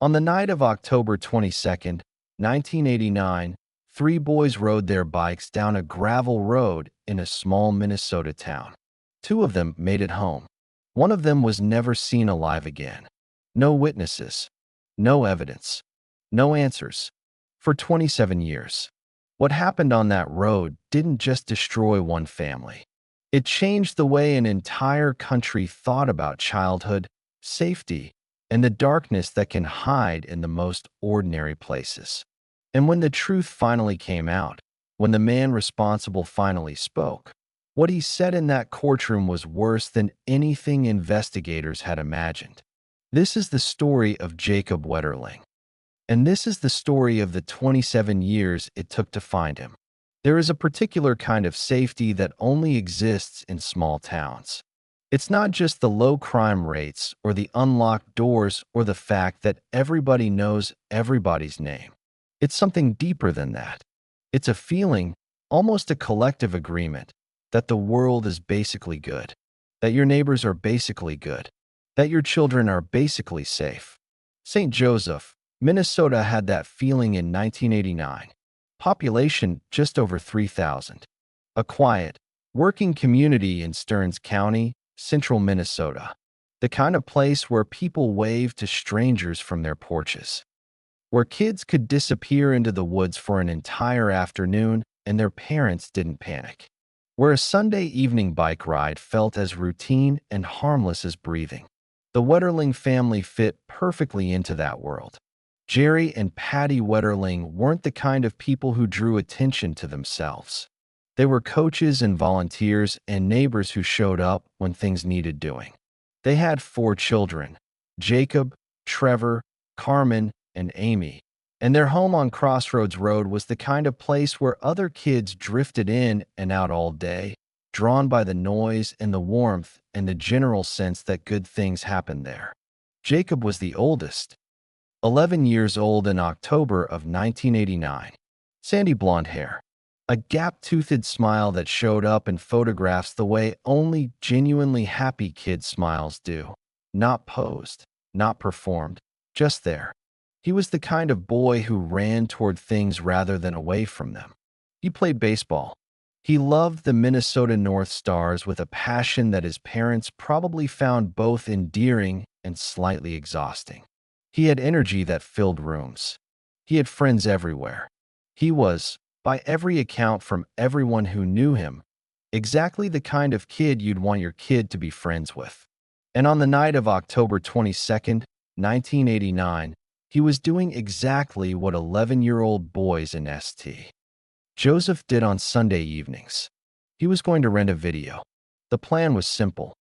On the night of October 22nd, 1989, three boys rode their bikes down a gravel road in a small Minnesota town. Two of them made it home. One of them was never seen alive again. No witnesses, no evidence, no answers. For 27 years. What happened on that road didn't just destroy one family. It changed the way an entire country thought about childhood, safety, and the darkness that can hide in the most ordinary places. And when the truth finally came out, when the man responsible finally spoke, what he said in that courtroom was worse than anything investigators had imagined. This is the story of Jacob Wetterling. And this is the story of the 27 years it took to find him. There is a particular kind of safety that only exists in small towns. It's not just the low crime rates or the unlocked doors or the fact that everybody knows everybody's name. It's something deeper than that. It's a feeling, almost a collective agreement, that the world is basically good, that your neighbors are basically good, that your children are basically safe. St. Joseph, Minnesota had that feeling in 1989. Population just over 3,000. A quiet, working community in Stearns County, central Minnesota. The kind of place where people wave to strangers from their porches. Where kids could disappear into the woods for an entire afternoon and their parents didn't panic. Where a Sunday evening bike ride felt as routine and harmless as breathing. The Wetterling family fit perfectly into that world. Jerry and Patty Wetterling weren't the kind of people who drew attention to themselves. They were coaches and volunteers and neighbors who showed up when things needed doing. They had 4 children, Jacob, Trevor, Carmen, and Amy, and their home on Crossroads Road was the kind of place where other kids drifted in and out all day, drawn by the noise and the warmth and the general sense that good things happened there. Jacob was the oldest, 11 years old in October of 1989. Sandy blonde hair. A gap-toothed smile that showed up in photographs the way only genuinely happy kids' smiles do. Not posed, not performed, just there. He was the kind of boy who ran toward things rather than away from them. He played baseball. He loved the Minnesota North Stars with a passion that his parents probably found both endearing and slightly exhausting. He had energy that filled rooms. He had friends everywhere. He was, by every account from everyone who knew him, exactly the kind of kid you'd want your kid to be friends with. And on the night of October 22nd, 1989, he was doing exactly what 11-year-old boys in St. Joseph did on Sunday evenings. He was going to rent a video. The plan was simple.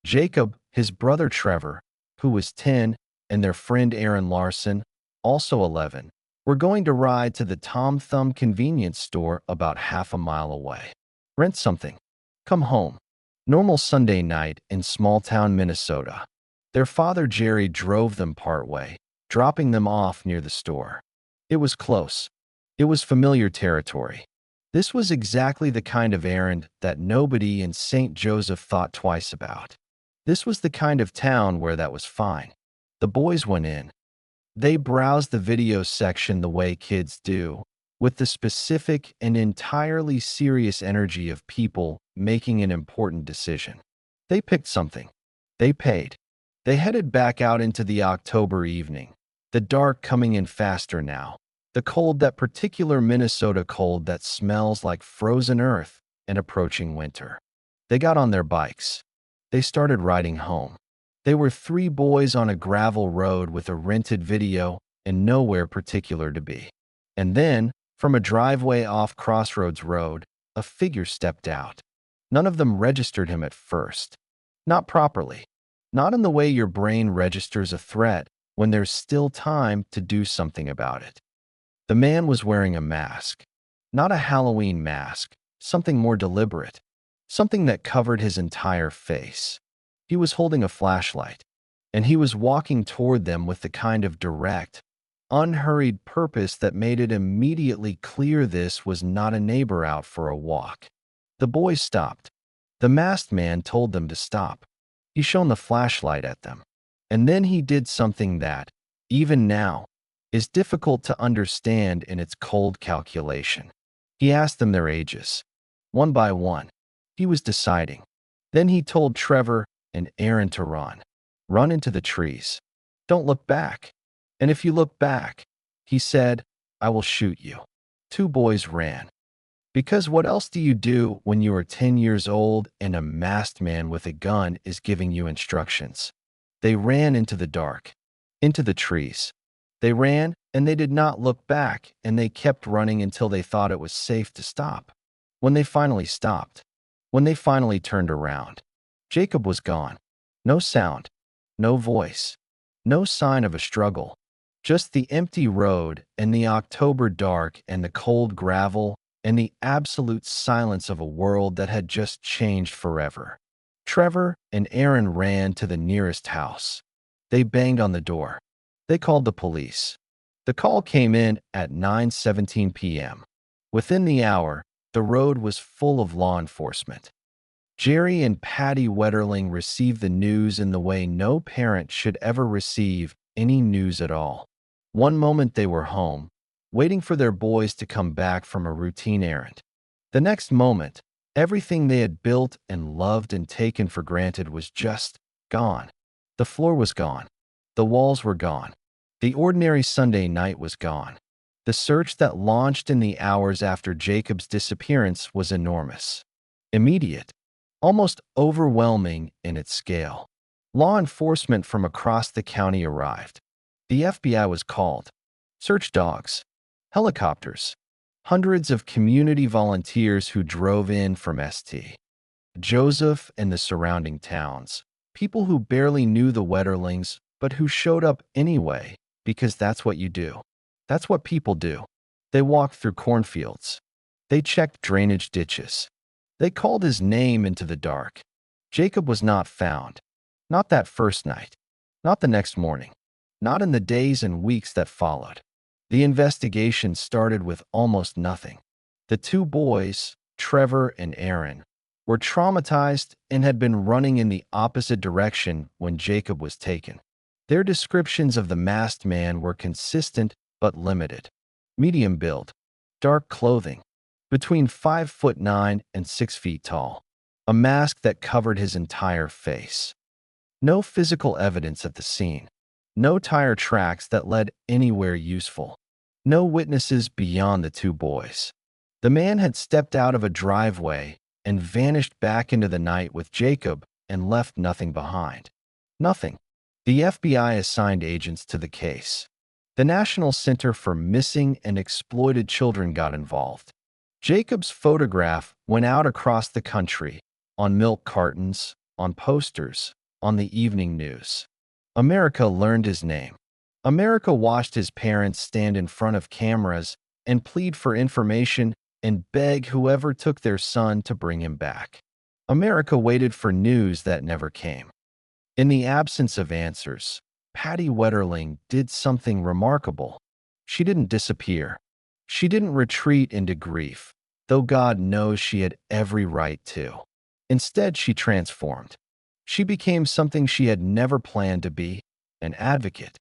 Jacob, his brother Trevor, who was 10, and their friend Aaron Larson, also 11, were going to ride to the Tom Thumb convenience store about half a mile away. Rent something. Come home. Normal Sunday night in small-town Minnesota. Their father Jerry drove them partway, dropping them off near the store. It was close. It was familiar territory. This was exactly the kind of errand that nobody in St. Joseph thought twice about. This was the kind of town where that was fine. The boys went in. They browsed the video section the way kids do, with the specific and entirely serious energy of people making an important decision. They picked something. They paid. They headed back out into the October evening, the dark coming in faster now, the cold, that particular Minnesota cold that smells like frozen earth and approaching winter. They got on their bikes. They started riding home. They were 3 boys on a gravel road with a rented video and nowhere particular to be. And then, from a driveway off Crossroads Road, a figure stepped out. None of them registered him at first. Not properly. Not in the way your brain registers a threat when there's still time to do something about it. The man was wearing a mask. Not a Halloween mask, something more deliberate. Something that covered his entire face. He was holding a flashlight, and he was walking toward them with the kind of direct, unhurried purpose that made it immediately clear this was not a neighbor out for a walk. The boys stopped. The masked man told them to stop. He shone the flashlight at them. And then he did something that, even now, is difficult to understand in its cold calculation. He asked them their ages. One by one, he was deciding. Then he told Trevor and Aaron to run. Run into the trees. Don't look back. And if you look back, he said, I will shoot you. Two boys ran. Because what else do you do when you are 10 years old and a masked man with a gun is giving you instructions? They ran into the dark, into the trees. They ran and they did not look back, and they kept running until they thought it was safe to stop. When they finally stopped, when they finally turned around, Jacob was gone. No sound, no voice, no sign of a struggle. Just the empty road and the October dark and the cold gravel and the absolute silence of a world that had just changed forever. Trevor and Aaron ran to the nearest house. They banged on the door. They called the police. The call came in at 9:17 p.m. Within the hour, the road was full of law enforcement. Jerry and Patty Wetterling received the news in the way no parent should ever receive any news at all. One moment they were home, waiting for their boys to come back from a routine errand. The next moment, everything they had built and loved and taken for granted was just gone. The floor was gone. The walls were gone. The ordinary Sunday night was gone. The search that launched in the hours after Jacob's disappearance was enormous, immediate, almost overwhelming in its scale. Law enforcement from across the county arrived. The FBI was called. Search dogs, helicopters, hundreds of community volunteers who drove in from St. Joseph and the surrounding towns, people who barely knew the Wetterlings but who showed up anyway because that's what you do. That's what people do. They walked through cornfields. They checked drainage ditches. They called his name into the dark. Jacob was not found. Not that first night. Not the next morning. Not in the days and weeks that followed. The investigation started with almost nothing. The two boys, Trevor and Aaron, were traumatized and had been running in the opposite direction when Jacob was taken. Their descriptions of the masked man were consistent but limited. Medium build, dark clothing, between 5'9" and 6 feet tall, a mask that covered his entire face. No physical evidence at the scene. No tire tracks that led anywhere useful. No witnesses beyond the two boys. The man had stepped out of a driveway and vanished back into the night with Jacob and left nothing behind. Nothing. The FBI assigned agents to the case. The National Center for Missing and Exploited Children got involved. Jacob's photograph went out across the country, on milk cartons, on posters, on the evening news. America learned his name. America watched his parents stand in front of cameras and plead for information and beg whoever took their son to bring him back. America waited for news that never came. In the absence of answers, Patty Wetterling did something remarkable. She didn't disappear. She didn't retreat into grief, though God knows she had every right to. Instead, she transformed. She became something she had never planned to be, an advocate,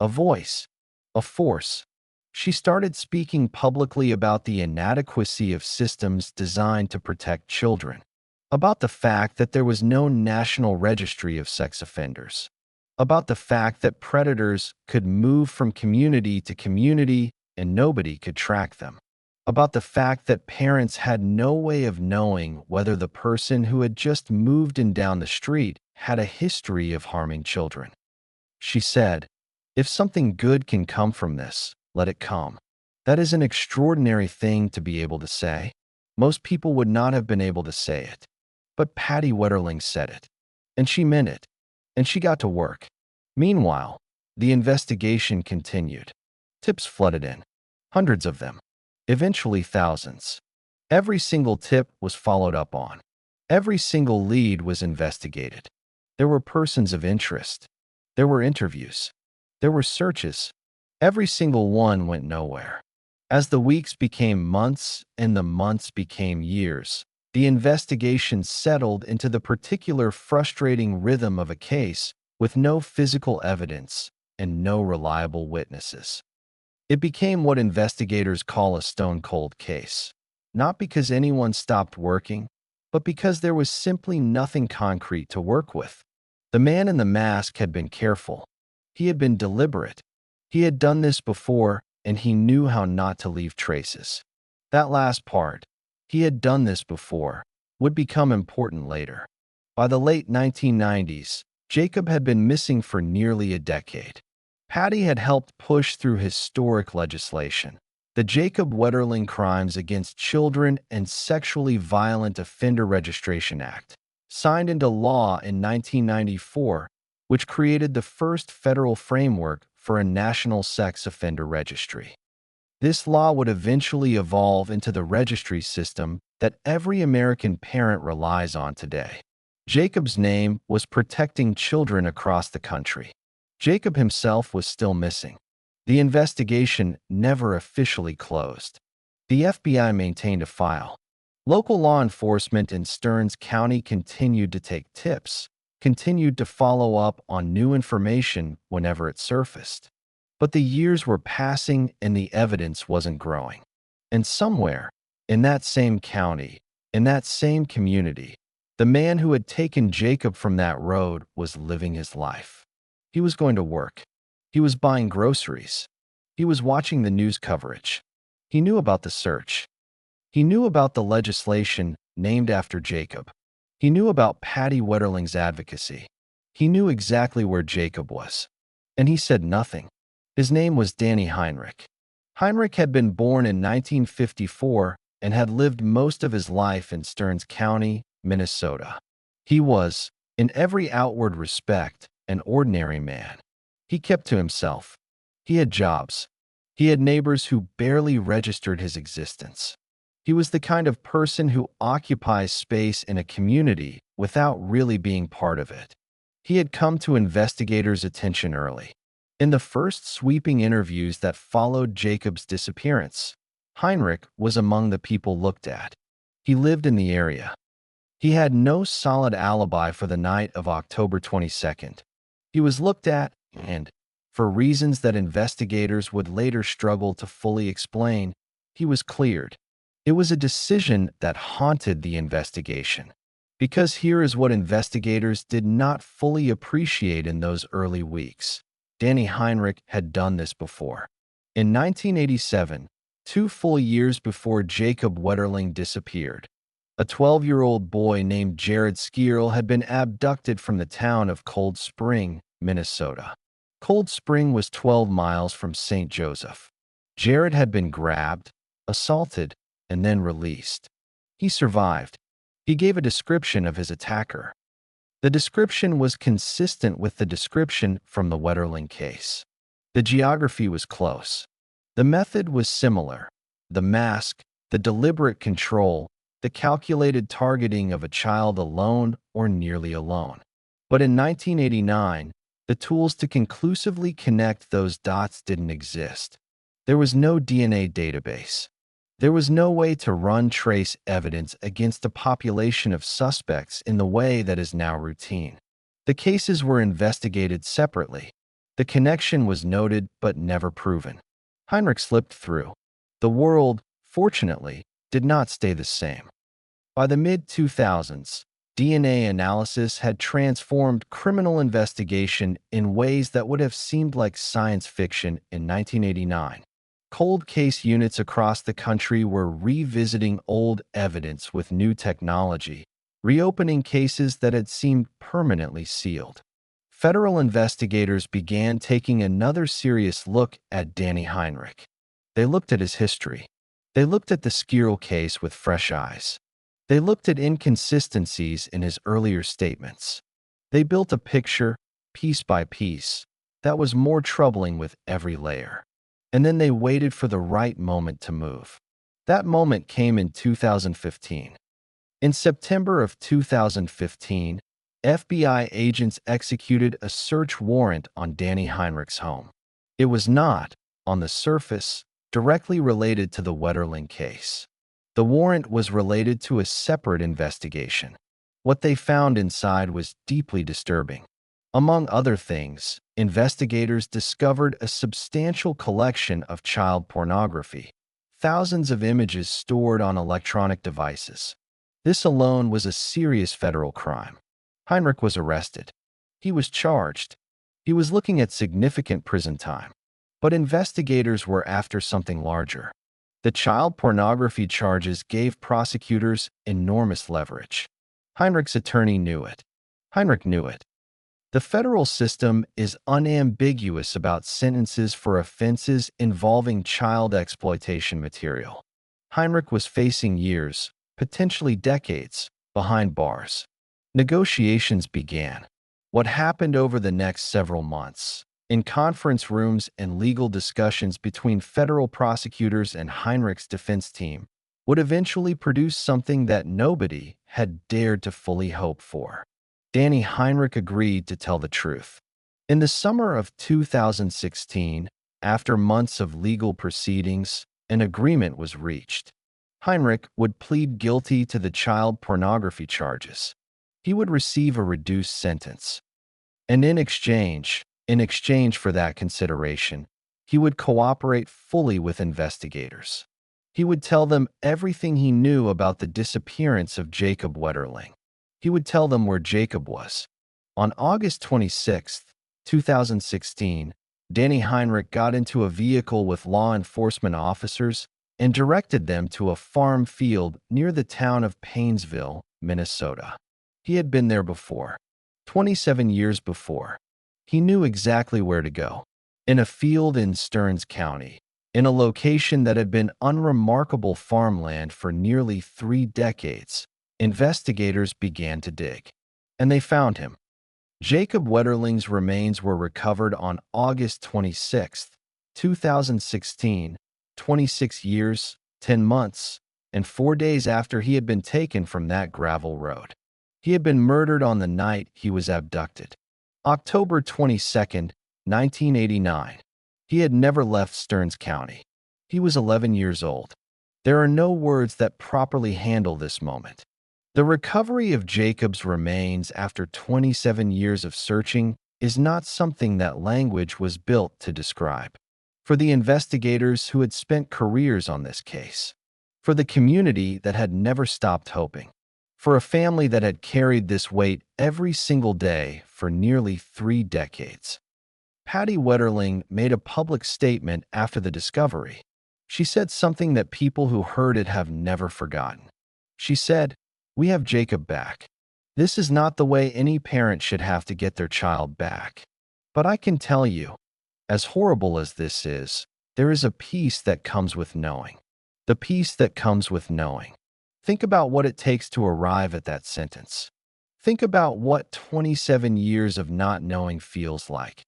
a voice, a force. She started speaking publicly about the inadequacy of systems designed to protect children, about the fact that there was no national registry of sex offenders, about the fact that predators could move from community to community and nobody could track them, about the fact that parents had no way of knowing whether the person who had just moved in down the street had a history of harming children. She said, "If something good can come from this, let it come." That is an extraordinary thing to be able to say. Most people would not have been able to say it. But Patty Wetterling said it. And she meant it. And she got to work. Meanwhile, the investigation continued. Tips flooded in. Hundreds of them. Eventually thousands. Every single tip was followed up on. Every single lead was investigated. There were persons of interest. There were interviews. There were searches. Every single one went nowhere. As the weeks became months and the months became years, the investigation settled into the particular frustrating rhythm of a case with no physical evidence, and no reliable witnesses. It became what investigators call a stone-cold case, not because anyone stopped working, but because there was simply nothing concrete to work with. The man in the mask had been careful. He had been deliberate. He had done this before, and he knew how not to leave traces. That last part, he had done this before, would become important later. By the late 1990s, Jacob had been missing for nearly a decade. Patty had helped push through historic legislation, the Jacob Wetterling Crimes Against Children and Sexually Violent Offender Registration Act, signed into law in 1994, which created the first federal framework for a national sex offender registry. This law would eventually evolve into the registry system that every American parent relies on today. Jacob's name was protecting children across the country. Jacob himself was still missing. The investigation never officially closed. The FBI maintained a file. Local law enforcement in Stearns County continued to take tips, continued to follow up on new information whenever it surfaced. But the years were passing and the evidence wasn't growing. And somewhere, in that same county, in that same community, the man who had taken Jacob from that road was living his life. He was going to work. He was buying groceries. He was watching the news coverage. He knew about the search. He knew about the legislation named after Jacob. He knew about Patty Wetterling's advocacy. He knew exactly where Jacob was. And he said nothing. His name was Danny Heinrich. Heinrich had been born in 1954 and had lived most of his life in Stearns County, Minnesota. He was, in every outward respect, an ordinary man. He kept to himself. He had jobs. He had neighbors who barely registered his existence. He was the kind of person who occupies space in a community without really being part of it. He had come to investigators' attention early. In the first sweeping interviews that followed Jacob's disappearance, Heinrich was among the people looked at. He lived in the area. He had no solid alibi for the night of October 22nd. He was looked at and, for reasons that investigators would later struggle to fully explain, he was cleared. It was a decision that haunted the investigation. Because here is what investigators did not fully appreciate in those early weeks. Danny Heinrich had done this before. In 1987, 2 full years before Jacob Wetterling disappeared, a 12-year-old boy named Jared Skierl had been abducted from the town of Cold Spring, Minnesota. Cold Spring was 12 miles from St. Joseph. Jared had been grabbed, assaulted, and then released. He survived. He gave a description of his attacker. The description was consistent with the description from the Wetterling case. The geography was close. The method was similar. The mask, the deliberate control, the calculated targeting of a child alone or nearly alone. But in 1989, the tools to conclusively connect those dots didn't exist. There was no DNA database. There was no way to run trace evidence against a population of suspects in the way that is now routine. The cases were investigated separately. The connection was noted but never proven. Heinrich slipped through. The world, fortunately, did not stay the same. By the mid-2000s, DNA analysis had transformed criminal investigation in ways that would have seemed like science fiction in 1989. Cold case units across the country were revisiting old evidence with new technology, reopening cases that had seemed permanently sealed. Federal investigators began taking another serious look at Danny Heinrich. They looked at his history. They looked at the Skierl case with fresh eyes. They looked at inconsistencies in his earlier statements. They built a picture, piece by piece, that was more troubling with every layer. And then they waited for the right moment to move. That moment came in 2015. In September of 2015, FBI agents executed a search warrant on Danny Heinrich's home. It was not, on the surface, directly related to the Wetterling case. The warrant was related to a separate investigation. What they found inside was deeply disturbing. Among other things, investigators discovered a substantial collection of child pornography, thousands of images stored on electronic devices. This alone was a serious federal crime. Heinrich was arrested. He was charged. He was looking at significant prison time. But investigators were after something larger. The child pornography charges gave prosecutors enormous leverage. Heinrich's attorney knew it. Heinrich knew it. The federal system is unambiguous about sentences for offenses involving child exploitation material. Heinrich was facing years, potentially decades, behind bars. Negotiations began. What happened over the next several months, in conference rooms and legal discussions between federal prosecutors and Heinrich's defense team, would eventually produce something that nobody had dared to fully hope for. Danny Heinrich agreed to tell the truth. In the summer of 2016, after months of legal proceedings, an agreement was reached. Heinrich would plead guilty to the child pornography charges. He would receive a reduced sentence. And in exchange for that consideration, he would cooperate fully with investigators. He would tell them everything he knew about the disappearance of Jacob Wetterling. He would tell them where Jacob was. On August 26, 2016, Danny Heinrich got into a vehicle with law enforcement officers and directed them to a farm field near the town of Paynesville, Minnesota. He had been there before, 27 years before. He knew exactly where to go. In a field in Stearns County, in a location that had been unremarkable farmland for nearly 3 decades, investigators began to dig. And they found him. Jacob Wetterling's remains were recovered on August 26, 2016, 26 years, 10 months, and 4 days after he had been taken from that gravel road. He had been murdered on the night he was abducted. October 22, 1989. He had never left Stearns County. He was 11 years old. There are no words that properly handle this moment. The recovery of Jacob's remains after 27 years of searching is not something that language was built to describe. For the investigators who had spent careers on this case. For the community that had never stopped hoping. For a family that had carried this weight every single day for nearly 3 decades. Patty Wetterling made a public statement after the discovery. She said something that people who heard it have never forgotten. She said, "We have Jacob back. This is not the way any parent should have to get their child back. But I can tell you, as horrible as this is, there is a peace that comes with knowing. The peace that comes with knowing." Think about what it takes to arrive at that sentence. Think about what 27 years of not knowing feels like.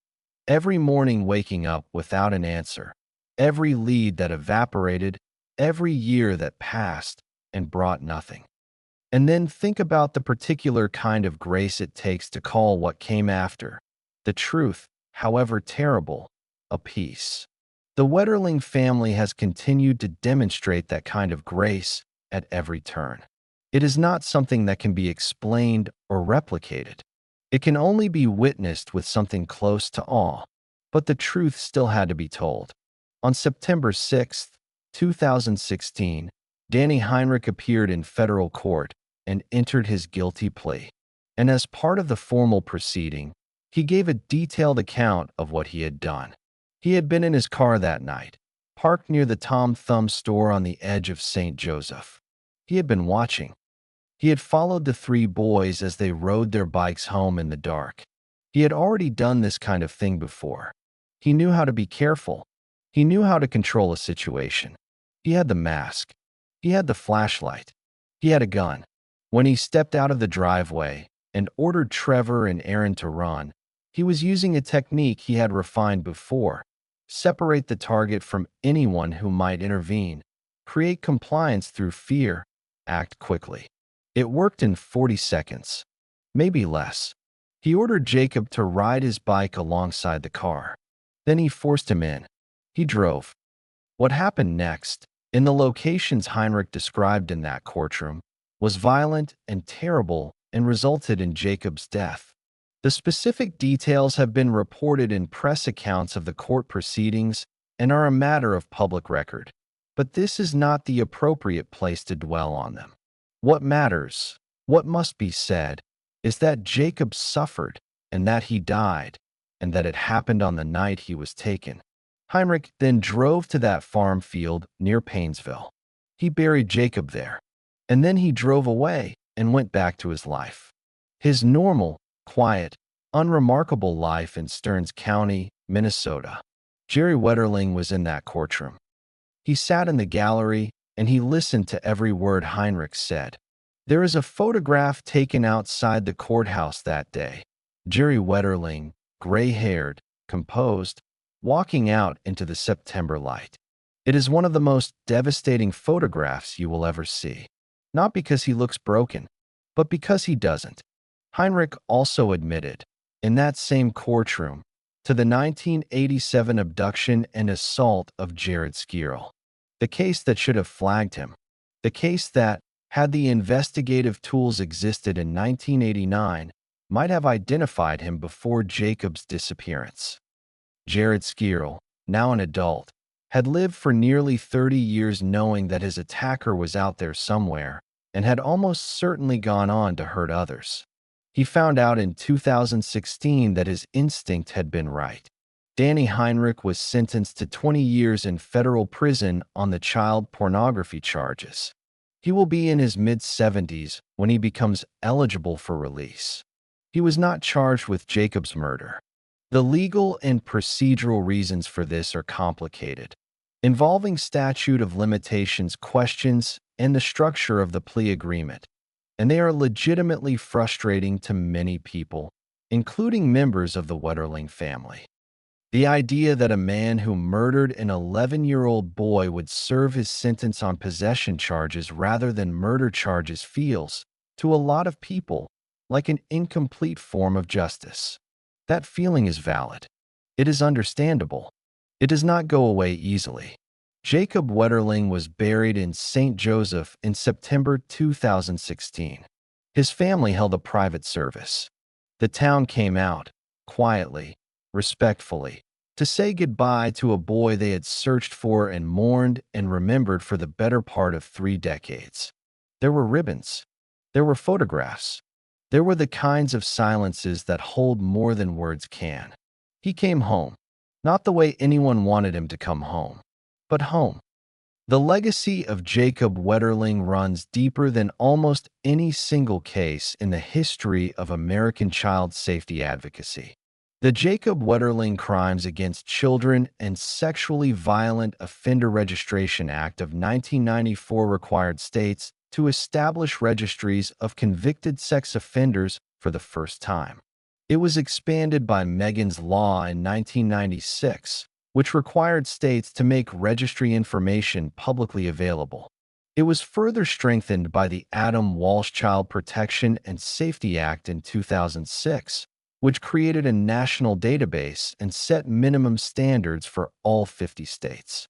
Every morning waking up without an answer. Every lead that evaporated. Every year that passed and brought nothing. And then think about the particular kind of grace it takes to call what came after, the truth, however terrible, a peace. The Wetterling family has continued to demonstrate that kind of grace at every turn. It is not something that can be explained or replicated. It can only be witnessed with something close to awe. But the truth still had to be told. On September 6, 2016, Danny Heinrich appeared in federal court and entered his guilty plea. And as part of the formal proceeding, he gave a detailed account of what he had done. He had been in his car that night, parked near the Tom Thumb store on the edge of St. Joseph. He had been watching. He had followed the 3 boys as they rode their bikes home in the dark. He had already done this kind of thing before. He knew how to be careful. He knew how to control a situation. He had the mask. He had the flashlight. He had a gun. When he stepped out of the driveway and ordered Trevor and Aaron to run, he was using a technique he had refined before. Separate the target from anyone who might intervene. Create compliance through fear. Act quickly. It worked in 40 seconds, maybe less. He ordered Jacob to ride his bike alongside the car. Then he forced him in. He drove. What happened next, in the locations Heinrich described in that courtroom, was violent and terrible and resulted in Jacob's death. The specific details have been reported in press accounts of the court proceedings and are a matter of public record, but this is not the appropriate place to dwell on them. What matters, what must be said, is that Jacob suffered and that he died, and that it happened on the night he was taken. Heinrich then drove to that farm field near Painesville. He buried Jacob there, and then he drove away and went back to his life. His normal, quiet, unremarkable life in Stearns County, Minnesota. Jerry Wetterling was in that courtroom. He sat in the gallery and he listened to every word Heinrich said. There is a photograph taken outside the courthouse that day. Jerry Wetterling, gray-haired, composed, walking out into the September light. It is one of the most devastating photographs you will ever see. Not because he looks broken, but because he doesn't. Heinrich also admitted, in that same courtroom, to the 1987 abduction and assault of Jared Skierl. The case that should have flagged him. The case that, had the investigative tools existed in 1989, might have identified him before Jacob's disappearance. Jared Skierl, now an adult, had lived for nearly 30 years knowing that his attacker was out there somewhere and had almost certainly gone on to hurt others. He found out in 2016 that his instinct had been right. Danny Heinrich was sentenced to 20 years in federal prison on the child pornography charges. He will be in his mid-70s when he becomes eligible for release. He was not charged with Jacob's murder. The legal and procedural reasons for this are complicated, involving statute of limitations questions and the structure of the plea agreement, and they are legitimately frustrating to many people, including members of the Wetterling family. The idea that a man who murdered an 11-year-old boy would serve his sentence on possession charges rather than murder charges feels, to a lot of people, like an incomplete form of justice. That feeling is valid. It is understandable. It does not go away easily. Jacob Wetterling was buried in St. Joseph in September 2016. His family held a private service. The town came out, quietly, respectfully, to say goodbye to a boy they had searched for and mourned and remembered for the better part of 3 decades. There were ribbons. There were photographs. There were the kinds of silences that hold more than words can. He came home, not the way anyone wanted him to come home, but home. The legacy of Jacob Wetterling runs deeper than almost any single case in the history of American child safety advocacy. The Jacob Wetterling Crimes Against Children and Sexually Violent Offender Registration Act of 1994 required states to establish registries of convicted sex offenders for the first time. It was expanded by Megan's Law in 1996, which required states to make registry information publicly available. It was further strengthened by the Adam Walsh Child Protection and Safety Act in 2006, which created a national database and set minimum standards for all 50 states.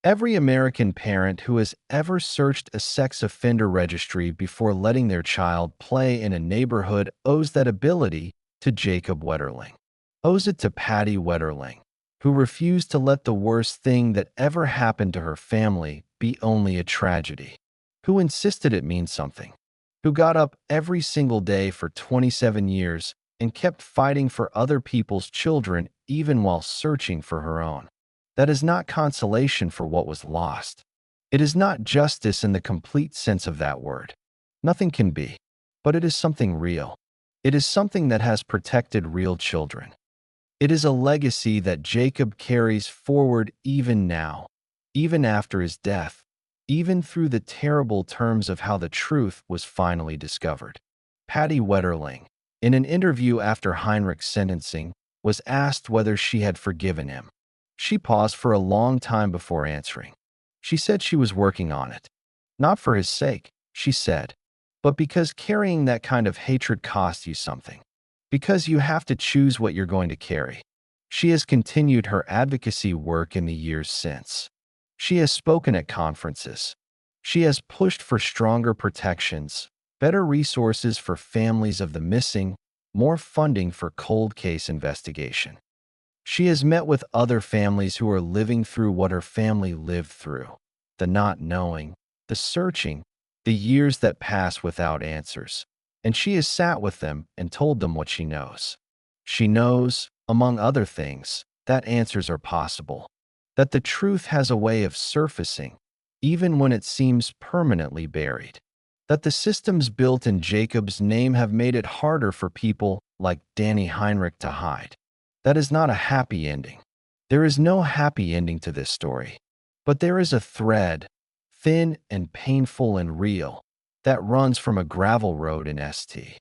Every American parent who has ever searched a sex offender registry before letting their child play in a neighborhood owes that ability to Jacob Wetterling, owes it to Patty Wetterling, who refused to let the worst thing that ever happened to her family be only a tragedy, who insisted it mean something, who got up every single day for 27 years and kept fighting for other people's children even while searching for her own. That is not consolation for what was lost. It is not justice in the complete sense of that word. Nothing can be, but it is something real. It is something that has protected real children. It is a legacy that Jacob carries forward even now, even after his death, even through the terrible terms of how the truth was finally discovered. Patty Wetterling, in an interview after Heinrich's sentencing, was asked whether she had forgiven him. She paused for a long time before answering. She said she was working on it. Not for his sake, she said, but because carrying that kind of hatred costs you something. Because you have to choose what you're going to carry. She has continued her advocacy work in the years since. She has spoken at conferences. She has pushed for stronger protections, better resources for families of the missing, more funding for cold case investigation. She has met with other families who are living through what her family lived through, the not knowing, the searching, the years that pass without answers. And she has sat with them and told them what she knows. She knows, among other things, that answers are possible, that the truth has a way of surfacing, even when it seems permanently buried, that the systems built in Jacob's name have made it harder for people like Danny Heinrich to hide. That is not a happy ending. There is no happy ending to this story, but there is a thread, thin and painful and real, that runs from a gravel road in St.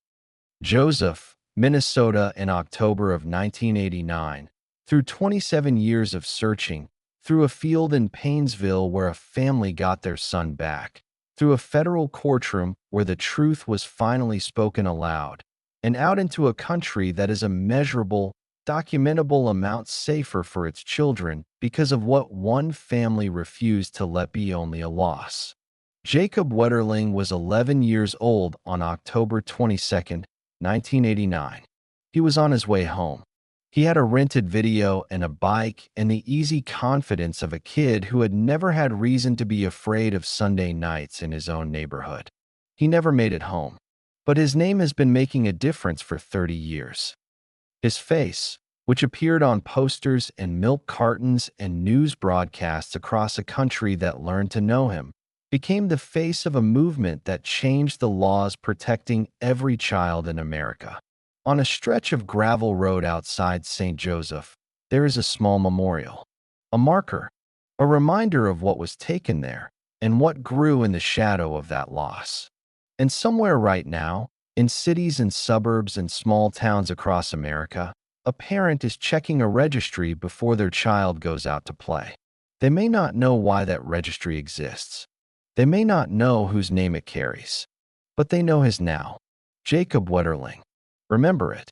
Joseph, Minnesota in October of 1989, through 27 years of searching, through a field in Painesville where a family got their son back, through a federal courtroom where the truth was finally spoken aloud, and out into a country that is a measurable, documentable amount safer for its children because of what one family refused to let be only a loss. Jacob Wetterling was 11 years old on October 22, 1989. He was on his way home. He had a rented video and a bike and the easy confidence of a kid who had never had reason to be afraid of Sunday nights in his own neighborhood. He never made it home, but his name has been making a difference for 30 years. His face, which appeared on posters and milk cartons and news broadcasts across a country that learned to know him, became the face of a movement that changed the laws protecting every child in America. On a stretch of gravel road outside St. Joseph, there is a small memorial, a marker, a reminder of what was taken there and what grew in the shadow of that loss. And somewhere right now, in cities and suburbs and small towns across America, a parent is checking a registry before their child goes out to play. They may not know why that registry exists. They may not know whose name it carries, but they know his now. Jacob Wetterling. Remember it.